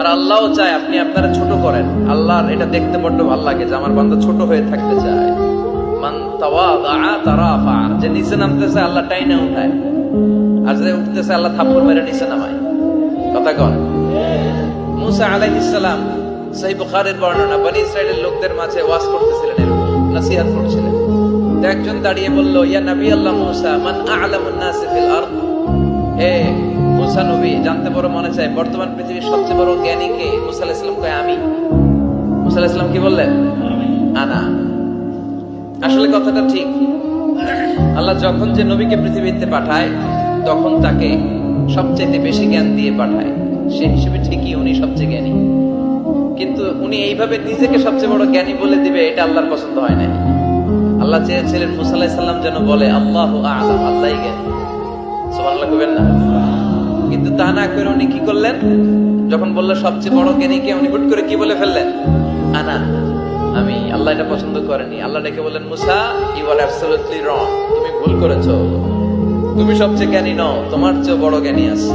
আর আল্লাহও চায় আপনি আপনারা ছোট করেন। আল্লাহর এটা দেখতে বড্ড ভালো লাগে যে আমার বান্দা ছোট হয়ে থাকতে চায়। মান তাওয়াদা তারাফা, যে নিচে নামতেছে আল্লাহ টাইনা উঠায়, আর যে উঠতেছে আল্লাহ থাপ্পড় মেরে নিচে নামায়। কথা কন। মুসা আলাইহিস সালাম, সহিহ বুখারীর বর্ণনা, বনি ইসরাইলের লোকদের মাঝে ওয়াজ করতেছিলেন, এরকম নসিহত করছিলেন। তো একজন দাঁড়িয়ে বলল, ইয়া নবী আল্লাহ মুসা, মান আ'লামুন নাস ফিল আরদ। হে মুসা নবী, জানতে বড় মনে চায় বর্তমান পৃথিবীর সবচেয়ে বড় জ্ঞানী কে? মুসা আলাইহিস সালাম কয় আমি। মুসা আলাইহিস সালাম কি বললেন? আনা। আসলে কথাটা ঠিক। আল্লাহ যখন যে নবীকে পৃথিবীতে পাঠায় তখন তাকে সবচেয়ে বেশি জ্ঞান দিয়ে পাঠায়, সেই হিসেবে ঠিকই উনি সবচেয়ে জ্ঞানী। কিন্তু উনি এইভাবে নিজেকে সবচেয়ে বড় জ্ঞানী বলে দিবে, এটা আল্লাহর পছন্দ হয় না। আল্লাহ চেয়েছিলেন মুসা আলাইহিস সালাম যেন বলে আল্লাহু আ'লাম, আল্লাহই জ্ঞানী। সুবহানাল্লাহ কইবেন না? কিন্তু তা না করে উনি কি করলেন? যখন বললো সবচেয়ে বড় জ্ঞানী কে, উনি হুট করে কি বলে ফেললেন? আনা, আমি। আল্লাহ এটা পছন্দ করেনি। আল্লাহ ডেকে বললেন, মুসা, ইউ আর অ্যাবসলিউটলি রং, তুমি ভুল করেছো। তুমি সবচেয়ে জ্ঞানী নও, তোমার চেয়ে বড় জ্ঞানী আছে।